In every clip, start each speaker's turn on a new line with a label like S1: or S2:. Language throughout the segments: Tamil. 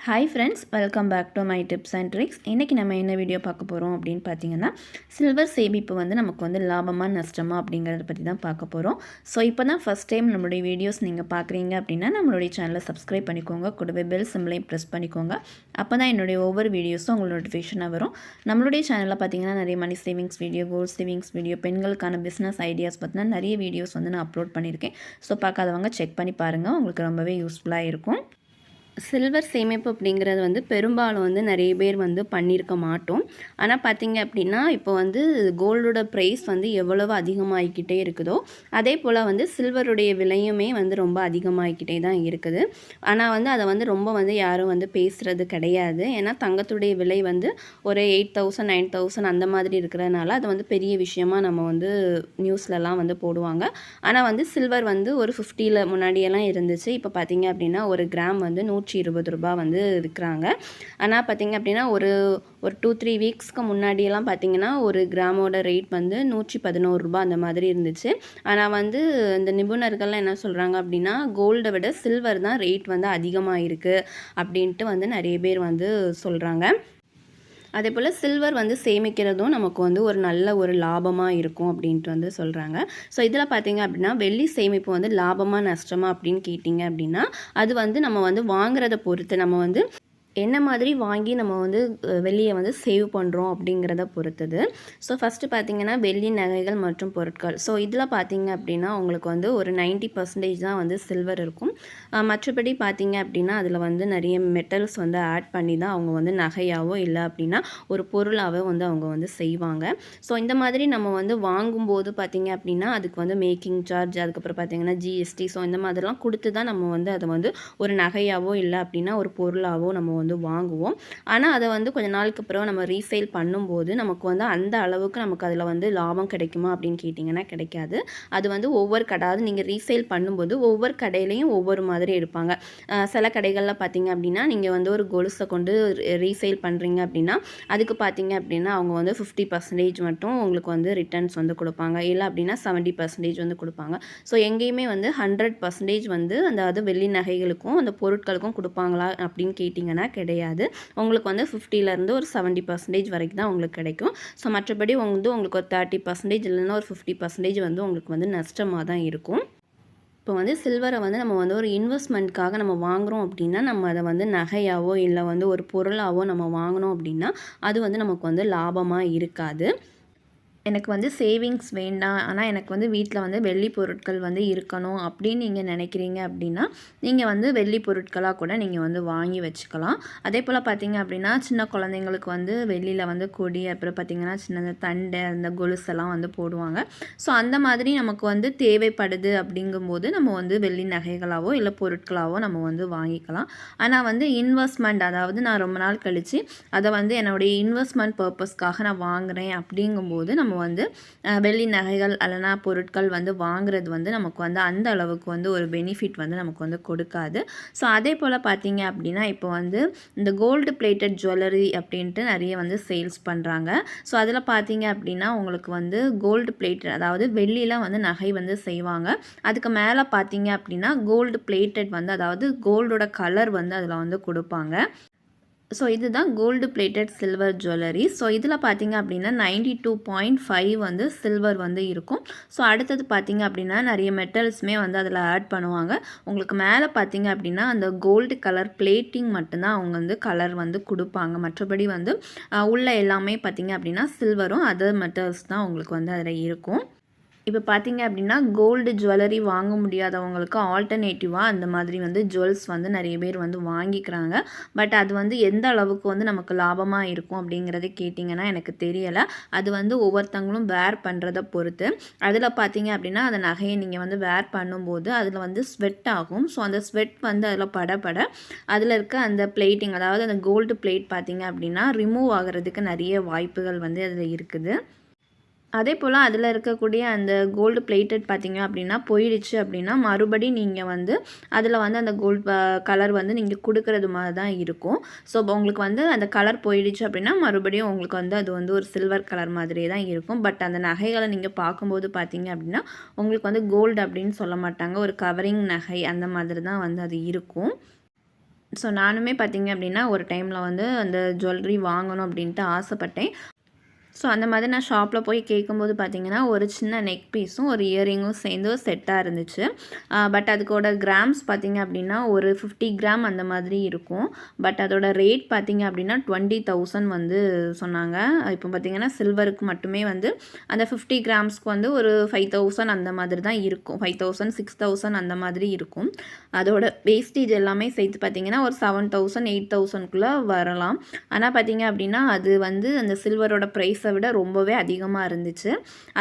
S1: Hi friends, welcome back to my tips and tricks. இன்றைக்கி நம்ம என்ன வீடியோ பார்க்க போகிறோம் அப்படின்னு பார்த்தீங்கன்னா, சில்வர் சேமிப்பு வந்து நமக்கு வந்து லாபமா நஷ்டமா அப்படிங்கிறத பற்றி தான் பார்க்க போகிறோம். ஸோ இப்போ தான் ஃபஸ்ட் டைம் நம்மளுடைய வீடியோஸ் நீங்கள் பார்க்குறீங்க அப்படின்னா நம்மளுடைய சேனலை சப்ஸ்கிரைப் பண்ணிக்கோங்க, கூடவே பெல் சிம்பிளையும் ப்ரெஸ் பண்ணிக்கோங்க. அப்போ தான் என்னுடைய ஒவ்வொரு வீடியோஸும் உங்களுக்கு நோட்டிஃபிகேஷனாக வரும். நம்மளுடைய சேனலில் பார்த்தீங்கன்னா நிறைய money savings video, gold savings video, பெண்களுக்கான பிஸ்னஸ் ஐடியாஸ் பற்றினா நிறைய வீடியோஸ் வந்து நான் அப்லோட் பண்ணியிருக்கேன். ஸோ பார்க்காதவங்க செக் பண்ணி பாருங்கள், உங்களுக்கு ரொம்பவே யூஸ்ஃபுல்லாக இருக்கும். சில்வர் சேமிப்பு அப்படிங்கிறது வந்து பெரும்பாலும் வந்து நிறைய பேர் வந்து பண்ணியிருக்க மாட்டோம். ஆனால் பார்த்திங்க அப்படின்னா இப்போ வந்து கோல்டோட ப்ரைஸ் வந்து எவ்வளவு அதிகமாகிக்கிட்டே இருக்குதோ அதே போல் வந்து சில்வருடைய விலையுமே வந்து ரொம்ப அதிகமாகிக்கிட்டே தான் இருக்குது. ஆனால் வந்து அதை வந்து ரொம்ப வந்து யாரும் வந்து பேசுகிறது கிடையாது. ஏன்னா தங்கத்துடைய விலை வந்து ஒரு 8,000 9,000 அந்த மாதிரி இருக்கிறதுனால அது வந்து பெரிய விஷயமாக நம்ம வந்து நியூஸ்லலாம் வந்து போடுவாங்க. ஆனால் வந்து சில்வர் வந்து ஒரு 50ல் முன்னாடியெல்லாம் இருந்துச்சு. இப்போ பார்த்திங்க அப்படின்னா ஒரு கிராம் வந்து 120 ரூபா வந்து விற்கிறாங்க. ஆனால் பார்த்திங்க அப்படின்னா ஒரு 2-3 வீக்ஸ்க்கு முன்னாடியெல்லாம் பார்த்திங்கன்னா ஒரு கிராமோட ரேட் வந்து 111 ரூபா அந்த மாதிரி இருந்துச்சு. ஆனால் வந்து இந்த நிபுணர்கள்லாம் என்ன சொல்கிறாங்க அப்படின்னா கோல்டை விட சில்வர் தான் ரேட் வந்து அதிகமாக இருக்குது அப்படின்ட்டு வந்து நிறைய பேர் வந்து சொல்கிறாங்க. அதே போல் சில்வர் வந்து சேமிக்கிறதும் நமக்கு வந்து ஒரு நல்ல ஒரு லாபமாக இருக்கும் அப்படின்ட்டு வந்து சொல்கிறாங்க. ஸோ இதில் பார்த்திங்க அப்படின்னா வெள்ளி சேமிப்பு வந்து லாபமாக நஷ்டமா அப்படின்னு கேட்டிங்க அப்படின்னா அது வந்து நம்ம வந்து வாங்குறத பொறுத்து, நம்ம வந்து என்ன மாதிரி வாங்கி நம்ம வந்து வெள்ளியை வந்து சேவ் பண்ணுறோம் அப்படிங்கிறத பொறுத்தது. ஸோ ஃபஸ்ட்டு பார்த்திங்கன்னா வெள்ளி நகைகள் மற்றும் பொருட்கள். ஸோ இதில் பார்த்திங்க அப்படின்னா உங்களுக்கு வந்து ஒரு 90% தான் வந்து சில்வர் இருக்கும். மற்றபடி பார்த்திங்க அப்படின்னா அதில் வந்து நிறைய மெட்டல்ஸ் வந்து ஆட் பண்ணி தான் அவங்க வந்து நகையாவோ இல்லை அப்படின்னா ஒரு பொருளாகவோ வந்து அவங்க வந்து செய்வாங்க. ஸோ இந்த மாதிரி நம்ம வந்து வாங்கும்போது பார்த்திங்க அப்படின்னா அதுக்கு வந்து மேக்கிங் சார்ஜ், அதுக்கப்புறம் பார்த்திங்கன்னா ஜிஎஸ்டி, ஸோ இந்த மாதிரிலாம் கொடுத்து தான் நம்ம வந்து அதை வந்து ஒரு நகையாவோ இல்லை அப்படின்னா ஒரு பொருளாகவோ நம்ம வந்து வாங்குவோம். ஆனால் அதை வந்து கொஞ்ச நாளுக்கு அப்புறம் நம்ம ரீசேல் பண்ணும்போது நமக்கு வந்து அந்த அளவுக்கு நமக்கு அதில் வந்து லாபம் கிடைக்குமா அப்படின்னு கேட்டிங்கன்னா கிடைக்காது. அது வந்து ஒவ்வொரு கடையாவது நீங்கள் ரீசேல் பண்ணும்போது ஒவ்வொரு கடையிலையும் ஒவ்வொரு மாதிரி எடுப்பாங்க. சில கடைகளில் பார்த்தீங்க அப்படின்னா நீங்கள் வந்து ஒரு கொலுசை கொண்டு ரீசேல் பண்ணுறீங்க அப்படின்னா அதுக்கு பார்த்தீங்க அப்படின்னா அவங்க வந்து 50% மட்டும் உங்களுக்கு வந்து ரிட்டர்ன்ஸ் வந்து கொடுப்பாங்க, இல்லை அப்படின்னா 70% வந்து கொடுப்பாங்க. ஸோ எங்கேயுமே வந்து 100% வந்து அந்த வெள்ளி நகைகளுக்கும் அந்த பொருட்களுக்கும் கொடுப்பாங்களா அப்படின்னு கேட்டிங்கன்னா கிடையாது. உங்களுக்கு வந்து 50லேருந்து ஒரு 70% வரைக்கும் தான் உங்களுக்கு கிடைக்கும். ஸோ மற்றபடி வந்து உங்களுக்கு ஒரு 30% இல்லைன்னா ஒரு 50% வந்து உங்களுக்கு வந்து நஷ்டமாக தான் இருக்கும். இப்போ வந்து சில்வரை வந்து நம்ம வந்து ஒரு இன்வெஸ்ட்மெண்ட்காக நம்ம வாங்குகிறோம் அப்படின்னா நம்ம அதை வந்து நகையாவோ இல்லை வந்து ஒரு பொருளாவோ நம்ம வாங்கினோம் அப்படின்னா அது வந்து நமக்கு வந்து லாபமாக இருக்காது. எனக்கு வந்து சேவிங்ஸ் வேண்டாம், ஆனால் எனக்கு வந்து வீட்டில் வந்து வெள்ளி பொருட்கள் வந்து இருக்கணும் அப்படின்னு நீங்கள் நினைக்கிறீங்க அப்படின்னா நீங்கள் வந்து வெள்ளி பொருட்களாக கூட நீங்கள் வந்து வாங்கி வச்சுக்கலாம். அதே போல் பார்த்திங்க அப்படின்னா சின்ன குழந்தைங்களுக்கு வந்து வெள்ளியில் வந்து கொடி, அப்புறம் பார்த்திங்கன்னா சின்ன தண்டை, அந்த கொலுசெல்லாம் வந்து போடுவாங்க. ஸோ அந்த மாதிரி நமக்கு வந்து தேவைப்படுது அப்படிங்கும்போது நம்ம வந்து வெள்ளி நகைகளாவோ இல்லை பொருட்களாவோ நம்ம வந்து வாங்கிக்கலாம். ஆனால் வந்து இன்வெஸ்ட்மெண்ட், அதாவது நான் ரொம்ப நாள் கழித்து அதை வந்து என்னுடைய இன்வெஸ்ட்மெண்ட் பர்பஸ்க்காக நான் வாங்குகிறேன் அப்படிங்கும்போது நம்ம வந்து வெள்ளி நகைகள் அல்லனா பொருட்கள் வந்து வாங்குறது வந்து நமக்கு வந்து அந்த அளவுக்கு வந்து ஒரு பெனிஃபிட் வந்து நமக்கு வந்து கொடுக்காது. ஸோ அதே போல் பார்த்தீங்க அப்படின்னா இப்போ வந்து இந்த கோல்டு பிளேட்டட் ஜுவல்லரி அப்படின்ட்டு நிறைய வந்து சேல்ஸ் பண்ணுறாங்க. ஸோ அதில் பார்த்தீங்க அப்படின்னா உங்களுக்கு வந்து கோல்டு பிளேட்டட், அதாவது வெள்ளியில் வந்து நகை வந்து செய்வாங்க. அதுக்கு மேலே பார்த்தீங்க அப்படின்னா கோல்டு பிளேட்டட் வந்து அதாவது கோல்டோட கலர் வந்து அதில் வந்து கொடுப்பாங்க. ஸோ இதுதான் gold plated silver jewellery. So இதில் பார்த்திங்க அப்படின்னா 92.5 வந்து சில்வர் வந்து இருக்கும். ஸோ அடுத்தது பார்த்திங்க அப்படின்னா நிறைய மெட்டல்ஸுமே வந்து அதில் ஆட் பண்ணுவாங்க. உங்களுக்கு மேலே பார்த்திங்க அப்படின்னா அந்த கோல்டு கலர் பிளேட்டிங் மட்டும்தான் அவங்க வந்து கலர் வந்து கொடுப்பாங்க. மற்றபடி வந்து உள்ள எல்லாமே பார்த்திங்க அப்படின்னா சில்வரும் அதர் மெட்டல்ஸ் தான் உங்களுக்கு வந்து அதில் இருக்கும். இப்போ பார்த்திங்க அப்படின்னா கோல்டு ஜுவல்லரி வாங்க முடியாதவங்களுக்கு ஆல்டர்னேட்டிவாக அந்த மாதிரி வந்து ஜுவல்ஸ் வந்து நிறைய பேர் வந்து வாங்கிக்கிறாங்க. பட் அது வந்து எந்த அளவுக்கு வந்து நமக்கு லாபமாக இருக்கும் அப்படிங்கிறத கேட்டிங்கன்னா எனக்கு தெரியலை. அது வந்து ஒவ்வொருத்தங்களும் வேர் பண்ணுறதை பொறுத்து. அதில் பார்த்திங்க அப்படின்னா அந்த நகையை நீங்கள் வந்து வேர் பண்ணும்போது அதில் வந்து ஸ்வெட் ஆகும். ஸோ அந்த ஸ்வெட் வந்து அதில் பட அதில் இருக்க அந்த பிளேட்டிங், அதாவது அந்த கோல்டு பிளேட் பார்த்திங்க அப்படின்னா ரிமூவ் ஆகிறதுக்கு நிறைய வாய்ப்புகள் வந்து அதில் இருக்குது. அதே போல் அதில் இருக்கக்கூடிய அந்த கோல்டு பிளேட்டட் பார்த்திங்க அப்படின்னா போயிடுச்சு அப்படின்னா மறுபடி நீங்கள் வந்து அதில் வந்து அந்த கோல்டு கலர் வந்து நீங்கள் கொடுக்குறது மாதிரி தான் இருக்கும். ஸோ உங்களுக்கு வந்து அந்த கலர் போயிடுச்சு அப்படின்னா மறுபடியும் உங்களுக்கு வந்து அது வந்து ஒரு சில்வர் கலர் மாதிரியே தான் இருக்கும். பட் அந்த நகைகளை நீங்கள் பார்க்கும்போது பார்த்திங்க அப்படின்னா உங்களுக்கு வந்து கோல்டு அப்படின்னு சொல்ல மாட்டாங்க, ஒரு கவரிங் நகை அந்த மாதிரி தான் வந்து அது இருக்கும். ஸோ நானுமே பார்த்திங்க அப்படின்னா ஒரு டைமில் வந்து அந்த ஜுவல்லரி வாங்கணும் அப்படின்ட்டு ஆசைப்பட்டேன். ஸோ அந்த மாதிரி நான் ஷாப்பில் போய் கேட்கும்போது பார்த்தீங்கன்னா ஒரு சின்ன நெக் பீஸும் ஒரு இயரிங்கும் சேர்ந்து செட்டாக இருந்துச்சு. பட் அதுக்கோட கிராம்ஸ் பார்த்திங்க அப்படின்னா ஒரு 50 கிராம் அந்த மாதிரி இருக்கும். பட் அதோட ரேட் பார்த்திங்க அப்படின்னா 20,000 வந்து சொன்னாங்க. இப்போ பார்த்திங்கன்னா சில்வருக்கு மட்டுமே வந்து அந்த 50 கிராம்ஸ்க்கு வந்து ஒரு 5,000 அந்த மாதிரி தான் இருக்கும். 5,000 6,000 அந்த மாதிரி இருக்கும். அதோட வேஸ்டேஜ் எல்லாமே சேர்த்து பார்த்திங்கன்னா ஒரு 7,000 8,000க்குள்ளே வரலாம். ஆனால் பார்த்திங்க அப்படின்னா அது வந்து அந்த சில்வரோட ப்ரைஸ் விட ரொம்பவே அதிகமாக இருந்துச்சு.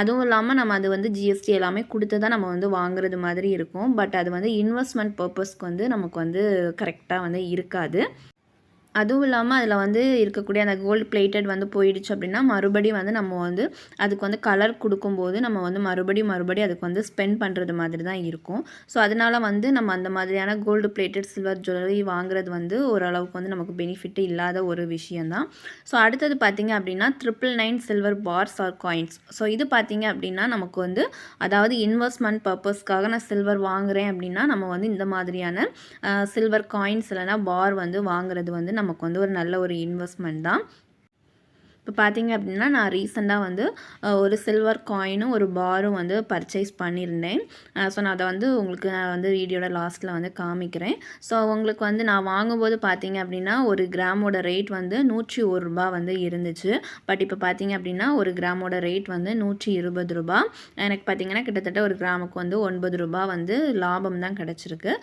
S1: அதுவும் இல்லாமல் நம்ம அது வந்து ஜிஎஸ்டி எல்லாமே கொடுத்து தான் நம்ம வந்து வாங்குறது மாதிரி இருக்கும். பட் அது வந்து இன்வெஸ்ட்மெண்ட் பர்பஸ்க்கு வந்து நமக்கு வந்து கரெக்டாக வந்து இருக்காது. அதுவும் இல்லாமல் அதில் வந்து இருக்கக்கூடிய அந்த கோல்டு பிளேட்டட் வந்து போயிடுச்சு அப்படின்னா மறுபடியும் வந்து நம்ம வந்து அதுக்கு வந்து கலர் கொடுக்கும்போது நம்ம வந்து மறுபடியும் அதுக்கு வந்து ஸ்பெண்ட் பண்ணுறது மாதிரி தான் இருக்கும். ஸோ அதனால் வந்து நம்ம அந்த மாதிரியான கோல்டு பிளேட்டட் சில்வர் ஜுவல்லரி வாங்குறது வந்து ஓரளவுக்கு வந்து நமக்கு பெனிஃபிட் இல்லாத ஒரு விஷயந்தான். ஸோ அடுத்தது பார்த்திங்க அப்படின்னா 999 silver bars or coins. So இது பார்த்திங்க அப்படின்னா நமக்கு வந்து அதாவது இன்வெஸ்ட்மெண்ட் பர்பஸ்க்காக நான் சில்வர் வாங்குகிறேன் அப்படின்னா நம்ம வந்து இந்த மாதிரியான சில்வர் காயின்ஸ் இல்லைனா பார் வந்து வாங்குறது வந்து நமக்கு வந்து ஒரு நல்ல ஒரு இன்வெஸ்ட்மெண்ட் தான். இப்போ பார்த்தீங்க அப்படின்னா நான் ரீசெண்டாக வந்து ஒரு சில்வர் காயினும் ஒரு பாரும் வந்து பர்ச்சேஸ் பண்ணியிருந்தேன். ஸோ நான் அதை வந்து உங்களுக்கு நான் வந்து வீடியோட லாஸ்ட்டில் வந்து காமிக்கிறேன். ஸோ உங்களுக்கு வந்து நான் வாங்கும்போது பார்த்தீங்க அப்படின்னா ஒரு கிராமோட ரேட் வந்து ரூ. 101 வந்து இருந்துச்சு. பட் இப்போ பார்த்தீங்க அப்படின்னா ஒரு கிராமோட ரேட் வந்து ரூ. 120. எனக்கு பார்த்தீங்கன்னா கிட்டத்தட்ட ஒரு கிராமுக்கு வந்து ரூ. 9 வந்து லாபம் தான் கிடச்சிருக்கு.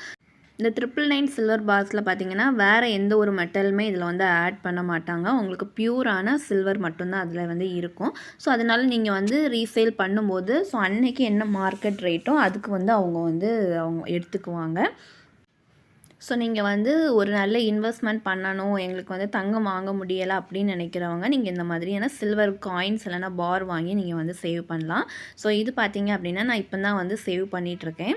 S1: இந்த 999 சில்வர் பார்ஸில் பார்த்தீங்கன்னா வேறு எந்த ஒரு மெட்டலுமே இதில் வந்து ஆட் பண்ண மாட்டாங்க. உங்களுக்கு பியூரான சில்வர் மட்டும்தான் அதில் வந்து இருக்கும். ஸோ அதனால் நீங்கள் வந்து ரீசேல் பண்ணும்போது ஸோ அன்னைக்கு என்ன மார்க்கெட் ரேட்டோ அதுக்கு வந்து அவங்க எடுத்துக்குவாங்க. ஸோ நீங்கள் வந்து ஒரு நல்ல இன்வெஸ்ட்மெண்ட் பண்ணணும், எங்களுக்கு வந்து தங்கம் வாங்க முடியலை அப்படின்னு நினைக்கிறவங்க நீங்கள் இந்த மாதிரியான சில்வர் காயின்ஸ் இல்லைனா பார் வாங்கி நீங்கள் வந்து சேவ் பண்ணலாம். ஸோ இது பார்த்தீங்க அப்படின்னா நான் இப்போ தான் வந்து சேவ் பண்ணிகிட்ருக்கேன்.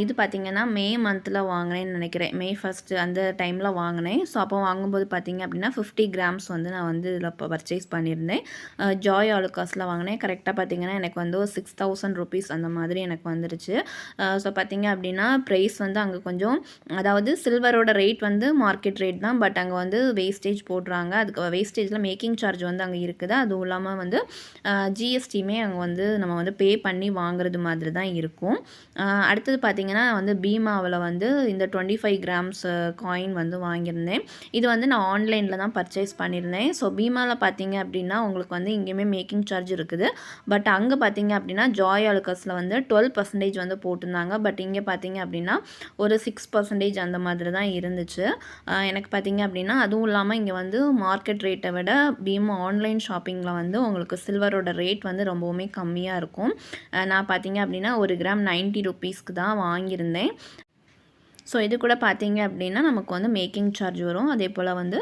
S1: இது பார்த்திங்கன்னா மே மந்தில் வாங்கினேன்னு நினைக்கிறேன். May 1 அந்த டைமில் வாங்கினேன். ஸோ அப்போ வாங்கும்போது பார்த்திங்க அப்படின்னா 50 கிராம்ஸ் வந்து நான் வந்து இதில் இப்போ பர்ச்சேஸ் பண்ணியிருந்தேன். ஜாய் ஆலுக்காஸில் வாங்கினேன். கரெக்டாக பார்த்திங்கன்னா எனக்கு வந்து ஒரு 6,000 rupees அந்த மாதிரி எனக்கு வந்துருச்சு. ஸோ பார்த்திங்க அப்படின்னா ப்ரைஸ் வந்து அங்கே கொஞ்சம் அதாவது சில்வரோட ரேட் வந்து மார்க்கெட் ரேட் தான். பட் அங்கே வந்து வேஸ்டேஜ் போடுறாங்க. அதுக்கு வேஸ்டேஜில் மேக்கிங் சார்ஜ் வந்து அங்கே இருக்குது. அதுவும் இல்லாமல் வந்து ஜிஎஸ்டியுமே அங்கே வந்து நம்ம வந்து பே பண்ணி வாங்குறது மாதிரி தான் இருக்கும். அடுத்தது பார்த்திங்கன்னா வந்து பீமாவில் வந்து இந்த 25 கிராம்ஸ் காயின் வந்து வாங்கியிருந்தேன். இது வந்து நான் ஆன்லைனில் தான் பர்ச்சேஸ் பண்ணியிருந்தேன். ஸோ பீமாவில் பார்த்திங்க அப்படின்னா உங்களுக்கு வந்து இங்கேயுமே மேக்கிங் சார்ஜ் இருக்குது. பட் அங்கே பார்த்திங்க அப்படின்னா ஜாய் ஆலுக்காஸில் வந்து 12% வந்து போட்டிருந்தாங்க. பட் இங்கே பார்த்திங்க அப்படின்னா ஒரு 6% அந்த மாதிரி தான் இருந்துச்சு. எனக்கு பார்த்திங்க அப்படின்னா அதுவும் இல்லாமல் இங்கே வந்து மார்க்கெட் ரேட்டை விட பீமா ஆன்லைன் ஷாப்பிங்கில் வந்து உங்களுக்கு சில்வரோட ரேட் வந்து ரொம்பவுமே கம்மியாக இருக்கும். நான் பார்த்திங்க அப்படின்னா ஒரு கிராம் 90 rupeesக்கு தான் வாங்கியிருந்தேன். ஸோ இது கூட பார்த்தீங்க அப்படின்னா நமக்கு வந்து மேக்கிங் சார்ஜ் வரும். அதே போல் வந்து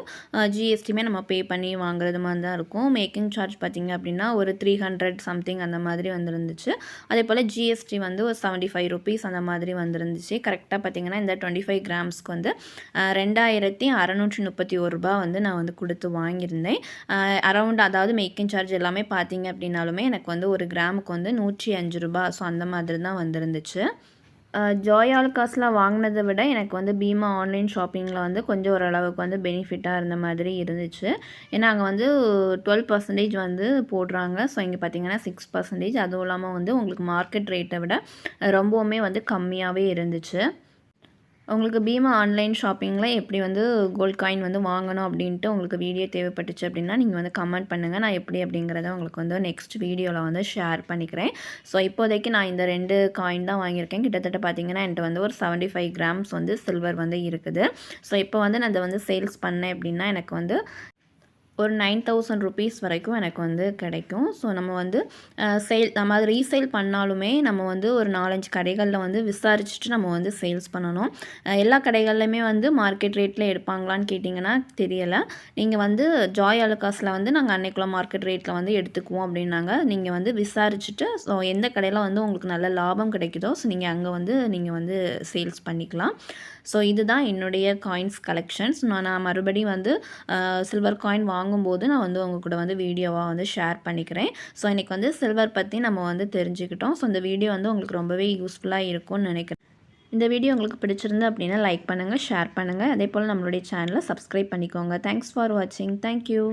S1: ஜிஎஸ்டியுமே நம்ம பே பண்ணி வாங்குறது மாதிரி தான் இருக்கும். மேக்கிங் சார்ஜ் பார்த்திங்க அப்படின்னா ஒரு 300 சம்திங் அந்த மாதிரி வந்துருந்துச்சு. அதே போல் ஜிஎஸ்டி வந்து ஒரு 75 rupees அந்த மாதிரி வந்துருந்துச்சு. கரெக்டாக பார்த்திங்கன்னா இந்த 25 கிராம்ஸ்க்கு வந்து ரூ. 2,631 வந்து நான் வந்து கொடுத்து வாங்கியிருந்தேன். அரௌண்ட் அதாவது மேக்கிங் சார்ஜ் எல்லாமே பார்த்திங்க அப்படின்னாலுமே எனக்கு வந்து ஒரு கிராமுக்கு வந்து ரூ. 105. ஸோ அந்த மாதிரி தான் வந்துருந்துச்சு. ஜாய் ஆலுக்காஸில் வாங்கினதை விட எனக்கு வந்து பீமா ஆன்லைன் ஷாப்பிங்கில் வந்து கொஞ்சம் ஓரளவுக்கு வந்து பெனிஃபிட்டாக இருந்த மாதிரி இருந்துச்சு. ஏன்னா அங்கே வந்து 12% வந்து போடுறாங்க. ஸோ இங்கே பார்த்திங்கன்னா 6%. அதுவும் இல்லாமல் வந்து உங்களுக்கு மார்க்கெட் ரேட்டை விட ரொம்பவுமே வந்து கம்மியாகவே இருந்துச்சு. உங்களுக்கு பீமா ஆன்லைன் ஷாப்பிங்கில் எப்படி வந்து கோல்ட் காயின் வந்து வாங்கணும் அப்படின்ட்டு உங்களுக்கு வீடியோ தேவைப்பட்டுச்சு அப்படின்னா நீங்கள் வந்து கமெண்ட் பண்ணுங்கள். நான் எப்படி அப்படிங்கிறத உங்களுக்கு வந்து நெக்ஸ்ட் வீடியோவில் வந்து ஷேர் பண்ணிக்கிறேன். ஸோ இப்போதைக்கு நான் இந்த 2 காயின் தான் வாங்கியிருக்கேன். கிட்டத்தட்ட பார்த்திங்கன்னா என்கிட்ட வந்து ஒரு 75 கிராம்ஸ் வந்து சில்வர் வந்து இருக்குது. ஸோ இப்போ வந்து நான் அதை வந்து சேல்ஸ் பண்ணேன் அப்படின்னா எனக்கு வந்து ஒரு 9,000 rupees வரைக்கும் எனக்கு வந்து கிடைக்கும். ஸோ நம்ம வந்து நம்ம அது ரீசேல் பண்ணாலுமே நம்ம வந்து ஒரு 4-5 கடைகளில் வந்து விசாரிச்சுட்டு நம்ம வந்து சேல்ஸ் பண்ணணும். எல்லா கடைகள்லையுமே வந்து மார்க்கெட் ரேட்டில் எடுப்பாங்களான்னு கேட்டிங்கன்னா தெரியலை. நீங்கள் வந்து ஜாய் ஆலுக்காஸில் வந்து நாங்கள் அன்னைக்குள்ள மார்க்கெட் ரேட்டில் வந்து எடுத்துக்குவோம் அப்படின்னாங்க. நீங்கள் வந்து விசாரிச்சுட்டு ஸோ எந்த கடையில் வந்து உங்களுக்கு நல்ல லாபம் கிடைக்குதோ ஸோ நீங்கள் அங்கே வந்து நீங்கள் வந்து சேல்ஸ் பண்ணிக்கலாம். ஸோ இதுதான் என்னுடைய காயின்ஸ் கலெக்ஷன்ஸ். நான் மறுபடியும் வந்து சில்வர் காயின் வாங்கும்போது நான் வந்து உங்கள் கூட வந்து வீடியோவாக வந்து ஷேர் பண்ணிக்கிறேன். ஸோ இன்றைக்கி வந்து சில்வர் பற்றி நம்ம வந்து தெரிஞ்சுக்கிட்டோம். ஸோ இந்த வீடியோ வந்து உங்களுக்கு ரொம்பவே யூஸ்ஃபுல்லாக இருக்கும்னு நினைக்கிறேன். இந்த வீடியோ உங்களுக்கு பிடிச்சிருந்து அப்படின்னா லைக் பண்ணுங்கள், ஷேர் பண்ணுங்கள். அதே போல் நம்மளுடைய சேனலை சப்ஸ்கிரைப் பண்ணிக்கோங்க. தேங்க்ஸ் ஃபார் வாட்சிங். தேங்க்யூ.